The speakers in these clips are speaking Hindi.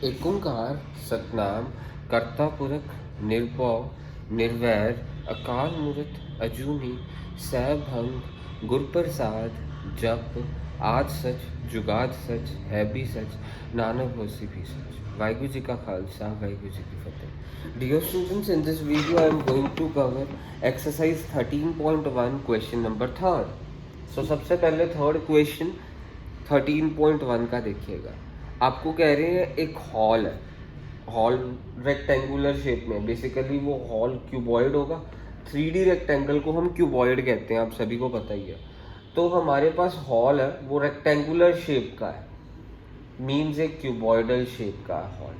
एक ओंकार सतनाम कर्ता पुरख निर्भव निर्वैर अकाल मूर्त अजूनी सैभंग गुर प्रसाद जप आद सच जुगाद सच है भी सच नानक होसी भी सच। वाहिगुरु जी का खालसा वाहिगुरु जी की फतेह। Dear students, in this video I am going to cover exercise 13.1 question number third. So सबसे पहले थर्ड क्वेश्चन 13.1 का देखिएगा। आपको कह रहे हैं एक हॉल है, हॉल रेक्टेंगुलर शेप में, बेसिकली वो हॉल क्यूबॉइड होगा। 3D रेक्टेंगल को हम क्यूबॉइड कहते हैं, आप सभी को पता ही है। तो हमारे पास हॉल है, वो रेक्टेंगुलर शेप का है, मीन्स एक क्यूबॉइडल शेप का है हॉल।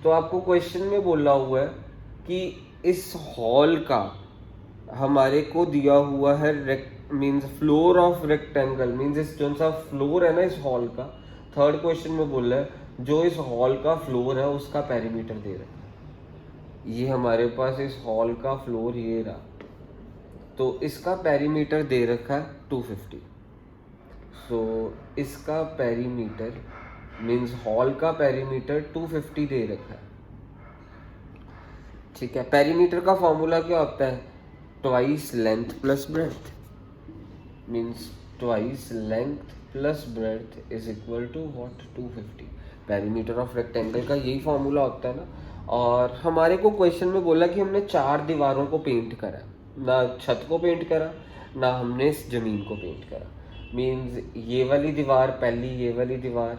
तो आपको क्वेश्चन में बोला हुआ है कि इस हॉल का हमारे को दिया हुआ है means floor of rectangle, means इस जो सा फ्लोर है ना इस हॉल का, थर्ड क्वेश्चन में बोला है जो इस हॉल का फ्लोर है उसका पेरीमीटर दे रहा है। ये हमारे पास इस हॉल का फ्लोर ये रहा, तो इसका पेरीमीटर दे रखा है 250। सो इसका पेरीमीटर मीन्स हॉल का पेरीमीटर 250 दे रखा है। ठीक है, पेरीमीटर का फॉर्मूला क्या होता है? Twice length plus breadth, means twice length plus breadth is equal to what? 250। Perimeter of rectangle का यही फॉर्मूला होता है ना। और हमारे को क्वेश्चन में बोला कि हमने 4 दीवारों को पेंट करा, ना छत को पेंट करा ना हमने इस जमीन को पेंट करा। मीन्स ये वाली दीवार पहली, ये वाली दीवार,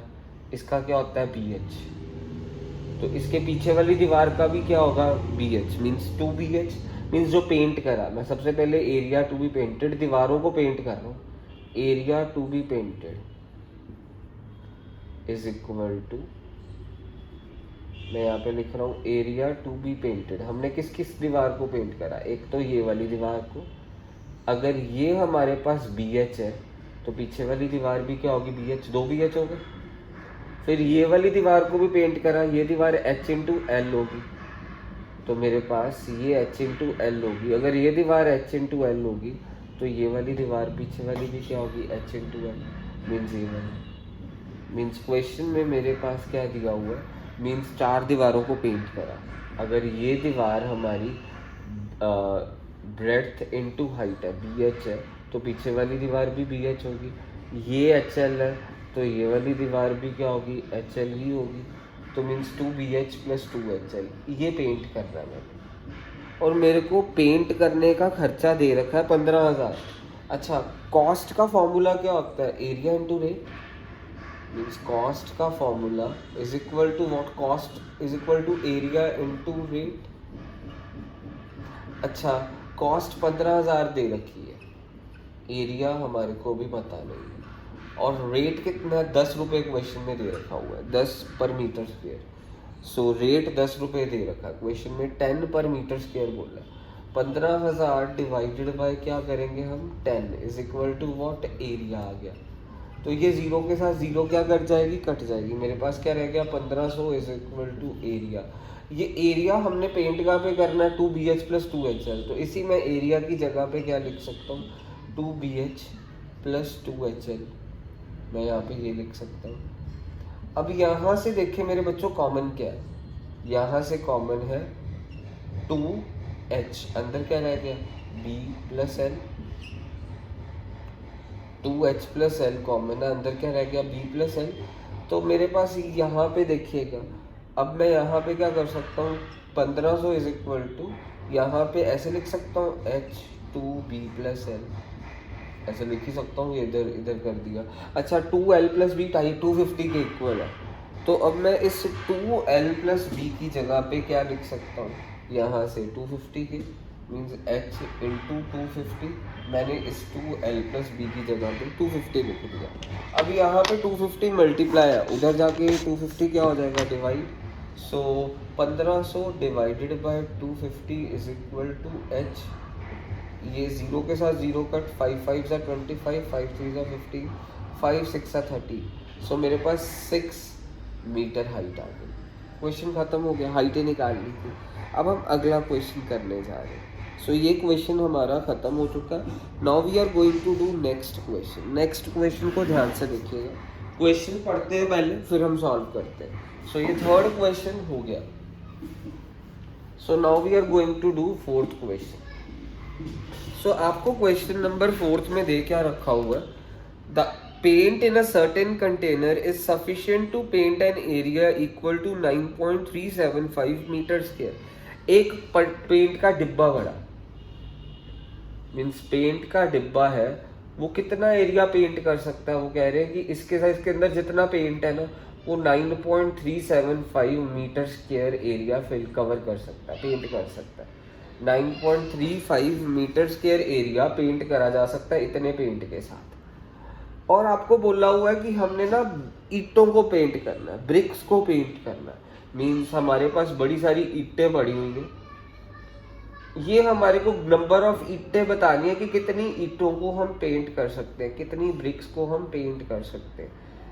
इसका क्या होता है? BH। तो इसके पीछे वाली दीवार का भी क्या होगा? BH, means 2BH। मीन्स जो पेंट करा, मैं सबसे पहले एरिया टू बी पेंटेड, दीवारों को पेंट कर रहा हूँ, area to be painted is equal to, मैं यहाँ पे लिख रहा हूँ एरिया टू बी पेंटेड। हमने किस किस दीवार को पेंट करा? एक तो ये वाली दीवार को, अगर ये हमारे पास BH है तो पीछे वाली दीवार भी क्या होगी? BH, 2BH हो गए। फिर ये वाली दीवार को भी पेंट करा, ये दीवार H/L होगी, तो मेरे पास ये H/L होगी। अगर ये दीवार H/L होगी तो ये वाली दीवार पीछे वाली भी क्या होगी? H/L, मीन्स ये वाली। मीन्स क्वेश्चन में मेरे पास क्या दिया हुआ है? मीन्स 4 दीवारों को पेंट करा। अगर ये दीवार हमारी ब्रेड्थ इनटू हाइट है, BH है, तो पीछे वाली दीवार भी BH होगी। ये HL है तो ये वाली दीवार भी क्या होगी? HL ही होगी। तो मीन्स 2BH प्लस 2HL, ये पेंट कर रहा है मैंने, और मेरे को पेंट करने का खर्चा दे रखा है 15,000। अच्छा, कॉस्ट का फॉर्मूला क्या होता है? Area into rate. Means cost का formula is equal to what? Cost is equal to area into rate. अच्छा, कॉस्ट 15,000 दे रखी है, एरिया हमारे को भी पता नहीं है, और रेट कितना? 10 रुपये क्वेश्चन में दे रखा हुआ है, 10 पर मीटर स्क्वेयर। सो रेट 10 रुपये दे रखा है क्वेश्चन में, 10 पर मीटर स्क्वेयर बोल रहा है। 15,000 डिवाइडेड बाय क्या करेंगे हम? 10 is equal to what? Area आ गया। तो ये जीरो के साथ जीरो क्या कट जाएगी? कट जाएगी। मेरे पास क्या रह गया? 1500 इज इक्वल टू एरिया। ये एरिया हमने पेंट कहाँ पे करना है? 2BH plus 2HL। तो इसी में एरिया की जगह पे क्या लिख सकता हूँ? 2BH प्लस 2HL, मैं यहाँ पे ये लिख सकता हूँ। अब यहाँ से देखिए मेरे बच्चों, कॉमन क्या है? यहाँ से कॉमन है 2H, अंदर क्या रह गया? B plus L। 2H plus L common है, अंदर क्या रह गया? B plus L। तो मेरे पास यहाँ पे देखिएगा, अब मैं यहाँ पे क्या कर सकता हूँ? 1500 इज इक्वल टू, यहाँ पे ऐसे लिख सकता हूँ H2B प्लस L, ऐसे लिख ही सकता हूँ, ये इधर इधर कर दिया। अच्छा, 2L प्लस बी 250 के इक्वल है, तो अब मैं इस 2L प्लस बी की जगह पे क्या लिख सकता हूँ? यहाँ से 250 के, मीन्स H इंटू 250, मैंने इस 2L प्लस बी की जगह पे 250 लिख दिया। अब यहाँ पे 250 मल्टीप्लाई है, उधर जाके 250 क्या हो जाएगा? Divide. So 1500 divided by 250 is equal to H, ये जीरो के साथ जीरो कट, 5 5 ज़ा 25, 5 3 ज़ा 15, 5 6 ज़ा 30। सो मेरे पास 6 मीटर हाइट आ गई। क्वेश्चन खत्म हो गया, हाइटें निकाल ली थी। अब हम अगला क्वेश्चन करने जा रहे हैं। सो ये क्वेश्चन हमारा खत्म हो चुका है। Now we are going to do next question. Next question को ध्यान से देखिएगा, क्वेश्चन पढ़ते हैं पहले फिर हम सॉल्व करते हैं। सो ये थर्ड क्वेश्चन हो गया. So now we are going to do fourth question. So आपको क्वेश्चन नंबर फोर्थ में दे क्या रखा हुआ है. The paint in a certain container is sufficient to paint an area equal to 9.375 metre square. एक पेंट का डिब्बा बड़ा, मीन्स पेंट का डिब्बा है, वो कितना एरिया पेंट कर सकता है. वो कह रहे हैं कि इसके साइज के अंदर जितना पेंट है ना, वो 9.375 metre square area fill cover कर सकता है, पेंट कर सकता है. 9.35 मीटर स्क्वायर एरिया पेंट करा जा सकता है इतने पेंट के साथ. और आपको बोला हुआ है कि हमने ना ईंटों को पेंट करना है, ब्रिक्स को पेंट करना है. मीन्स हमारे पास बड़ी सारी ईंटें पड़ी हुई हैं. ये हमारे को नंबर ऑफ ईंटें बतानी है कि कितनी ईंटों को हम पेंट कर सकते हैं, कितनी ब्रिक्स को हम पेंट कर सकते हैं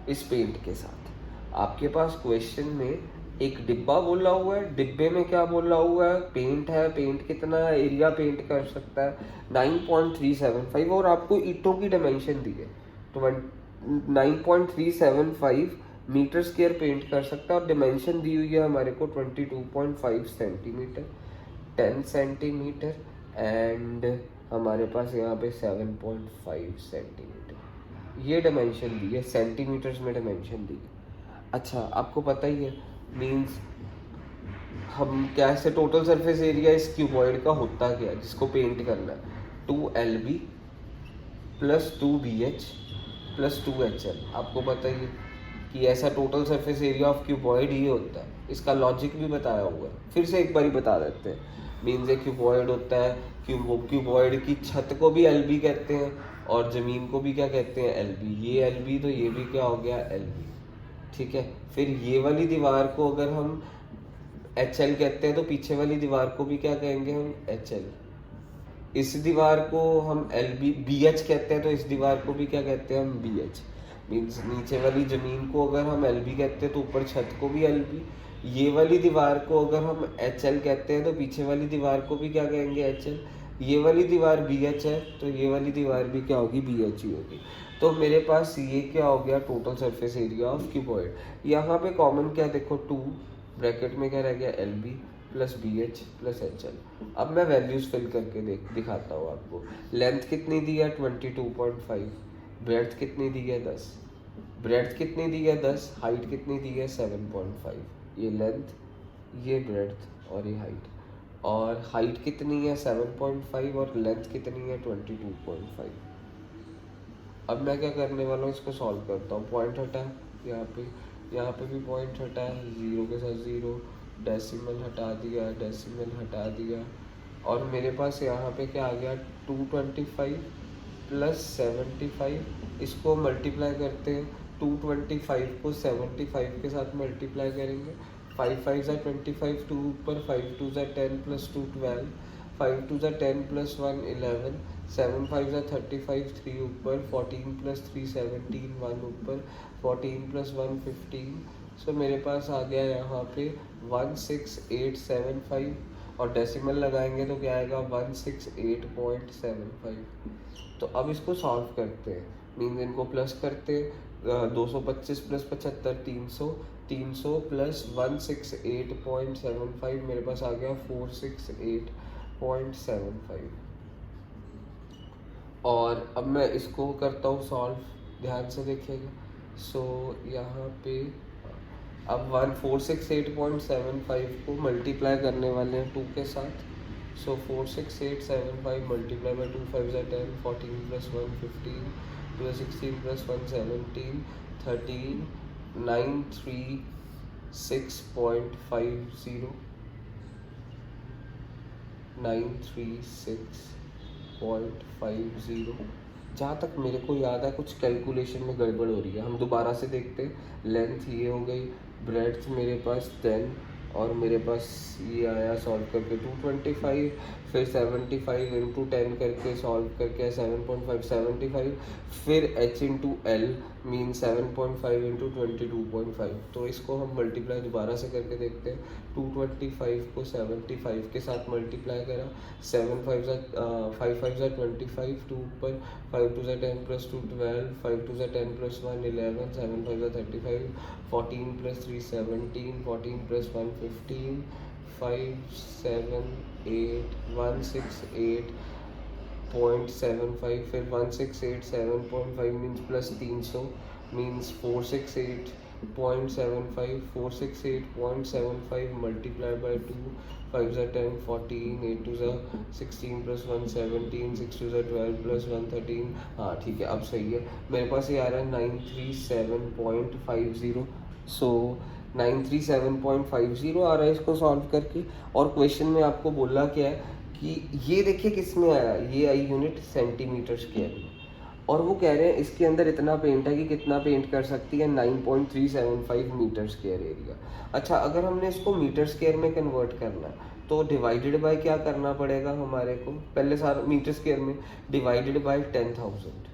इस पेंट के साथ. आपके पास क्वेश्चन में एक डिब्बा बोला हुआ है, डिब्बे में क्या बोला हुआ है, पेंट है, पेंट कितना एरिया पेंट कर सकता है 9.375, और आपको ईंटों की डायमेंशन दी है. तो 9.375 मीटर स्क्वायर पेंट कर सकता है, और डायमेंशन दी हुई है हमारे को 22.5 सेंटीमीटर, 10 सेंटीमीटर, एंड हमारे पास यहाँ पे 7.5 सेंटीमीटर. ये डायमेंशन दी है, सेंटीमीटर्स में डायमेंशन दी है. अच्छा, आपको पता ही है मीन्स हम क्या से टोटल सरफेस एरिया इस क्यूबॉइड का होता क्या है जिसको पेंट करना है, 2LB plus 2BH plus 2HL. आपको पता ही है कि ऐसा total surface area of cuboid ही होता है. इसका लॉजिक भी बताया हुआ है, फिर से एक बार बता देते हैं. मीन्स एक क्यूबॉइड होता है, क्यूबॉइड की छत को भी LB कहते हैं और ज़मीन को भी क्या कहते हैं, LB. ये LB तो ये भी क्या हो गया, LB. ठीक है. फिर ये वाली दीवार को अगर हम HL कहते हैं तो पीछे वाली दीवार को भी क्या कहेंगे हम, HL. इस दीवार को हम BH कहते हैं तो इस दीवार को भी क्या कहते हैं हम, BH. मीन्स नीचे वाली ज़मीन को अगर हम LB कहते हैं तो ऊपर छत को भी LB. ये वाली दीवार को अगर हम HL कहते हैं तो पीछे वाली दीवार को भी क्या कहेंगे, HL. ये वाली दीवार BH है तो ये वाली दीवार भी क्या होगी, BH ही होगी. तो मेरे पास ये क्या हो गया, total surface area of cuboid. यहाँ पे कॉमन क्या देखो, 2 ब्रैकेट में क्या रह गया, LB plus BH plus HL. अब मैं वैल्यूज फिल करके दिखाता हूँ आपको. लेंथ कितनी दी है, 22.5. ब्रेड्थ कितनी दी है, 10. ब्रेड्थ कितनी दी है, 10. हाइट कितनी दी है, 7.5. ये लेंथ, ये ब्रेड्थ और ये हाइट. और हाइट कितनी है, 7.5, और लेंथ कितनी है, 22.5. अब मैं क्या करने वाला हूँ, इसको सॉल्व करता हूँ. पॉइंट हटा है यहाँ पे भी पॉइंट हटा है, 0 के साथ 0, डेसिमल हटा दिया, डेसिमल हटा दिया, और मेरे पास यहाँ पे क्या आ गया, 225 प्लस 75. इसको मल्टीप्लाई करते हैं, 225 को 75 के साथ मल्टीप्लाई करेंगे. 5 5 ज़ा 25, 2 ऊपर, 5 2 ज़ा 10 प्लस 2 12, 5 2 ज़ा 10 प्लस 1 11, 7 5 ज़ा 35, 3 ऊपर, 14 प्लस 3 17, 1 ऊपर, 14 प्लस 1 15. सो मेरे पास आ गया यहाँ पे 16875, और डेसिमल लगाएंगे तो क्या आएगा, 168.75. तो अब इसको सॉल्व करते हैं. मीन्स इनको प्लस करते हैं, 225 प्लस 75 300, 300 प्लस 168.75, मेरे पास आ गया 468.75. और अब मैं इसको करता हूँ सॉल्व, ध्यान से देखिएगा. सो यहाँ पे अब 468.75 को मल्टीप्लाई करने वाले हैं 2 के साथ. सो 46875 मल्टीप्लाई बाई 2 5 ज़ा 10, 14 प्लस 1 15, प्लस 16 प्लस 1 17, 13, 936.50, 936.50. जहाँ तक मेरे को याद है कुछ कैलकुलेशन में गड़बड़ हो रही है, हम दोबारा से देखते हैं. लेंथ ये हो गई, ब्रेड्थ मेरे पास 10, और मेरे पास ये आया सॉल्व करके 225, फिर 75 इंटू 10 करके सॉल्व करके 7.5 75, फिर h into L mean 7.5 into 22.5। तो इसको हम मल्टीप्लाई दोबारा से करके देखते हैं। 225 को 75 के साथ मल्टीप्लाई करा, 7 5 5 5 25, 2 ऊपर 5 2 10 प्लस 2 12, 5 2 10 प्लस 1 11, 7 5 35, 14 प्लस 3 17, 14 प्लस 1 15, 5 7 8 168.75, फिर 1687.5 means plus 300 means 468.75, 468.75 multiply by 2, 5 10 14, 8 2 16 plus 1 17, 6 2 12 plus 1 13। हाँ ठीक है, अब सही है। मेरे पास ये आ रहा है 937.50। सो 937.50 आ रहा है इसको सॉल्व करके। और क्वेश्चन में आपको बोला क्या है कि ये देखिए किस में आया, ये आई यूनिट सेंटीमीटर स्क्वायर में, और वो कह रहे हैं इसके अंदर इतना पेंट है कि कितना पेंट कर सकती है 9.375 मीटर स्क्वायर एरिया। अच्छा, अगर हमने इसको मीटर स्क्वायर में कन्वर्ट करना है तो डिवाइडेड बाय क्या करना पड़ेगा हमारे को, पहले सारा मीटर स्क्वायर में डिवाइडेड बाय 10,000।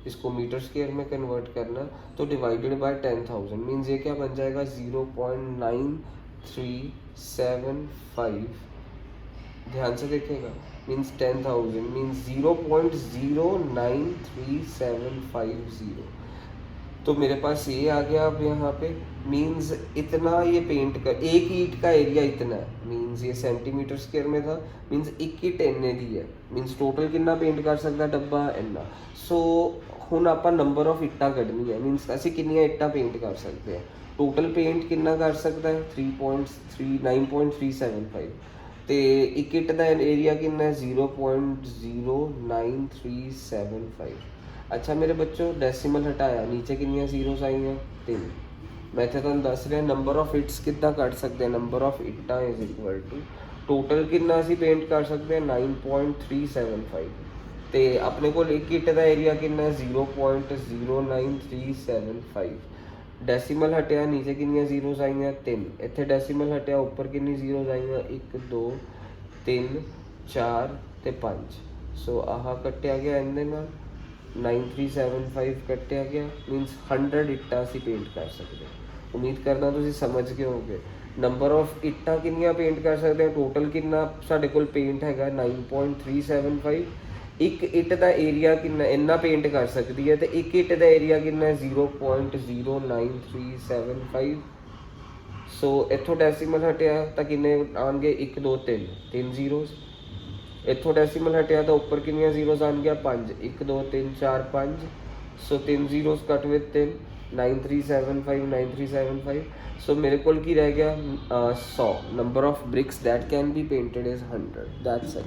इसको मीटर स्क्वायर में कन्वर्ट करना तो डिवाइडेड बाय 10,000 मीन्स ये क्या बन जाएगा 0.9375। ध्यान से देखिएगा, मीन्स 10,000 मीन्स 0.093750। तो मेरे पास ये आ गया। अब यहाँ पे मीन्स इतना ये पेंट कर, एक ईट का एरिया इतना है, मीन्स ये सेंटीमीटर स्क्वायर में था, मीन्स एक ईट इन्ने दी है, मीन्स टोटल कितना पेंट कर सकता डब्बा इन्ना। सो ਹੁਣ ਆਪਾਂ नंबर ऑफ ਇੱਟਾਂ ਕੱਢਣੀ ਹੈ, ਮੀਨਸ ਅਸੀਂ ਕਿੰਨੀਆਂ ਇੱਟਾਂ ਪੇਂਟ ਕਰ ਸਕਦੇ ਹਾਂ। ਟੋਟਲ ਪੇਂਟ ਕਿੰਨਾ ਕਰ ਸਕਦਾ ਹੈ 9.375, ਤੇ ਇੱਕ ਇੱਟ ਦਾ ਏਰੀਆ ਕਿੰਨਾ ਹੈ 0.09375। अच्छा मेरे बच्चों, डेसिमल हटाया, नीचे कितनी जीरोस आई हैं 3। मैं इतने तुहानूं दस रहा नंबर ऑफ इट्स कितना कट सकते हैं, नंबर ऑफ इट्टां इज इक्वल टू टोटल कितना असीं पेंट कर सकते हैं 9.375, तो अपने को एक इट का एरिया कितना है 0.09375। डेसिमल हटिया, नीचे कितनी जीरोस आई हैं 3, इत्थे डेसिमल हटिया, ऊपर कितनी जीरोस आई हैं 1 2 3 4 ते 5। सो आह कट्टिया गया इहदे नाल 9375 कट्टिया गया, मीनस 100 इट्टां असीं पेंट कर सकते हैं। उम्मीद करना तुसीं समझ गए होगे। नंबर ऑफ इट्टां कितनियां पेंट कर सकते हैं, टोटल कितना साडे कोल पेंट हैगा 9.375। एक इट का एरिया कितना इन्ना पेंट कर सकती है, तो एक इट का एरिया कितना 0.09375। सो इत्थों डेसिमल हटिया तो किन्ने आउणगे 1 2 3 जीरोस, इत्थों डेसिमल हटिया तो ऊपर कितनी जीरोस आ गया 5, 1 2 3 4 5। सो 3 जीरोस कट विद 3, 9375। सो मेरे को की रह गया 100। Number of BRICS that can be painted is 100। That's it.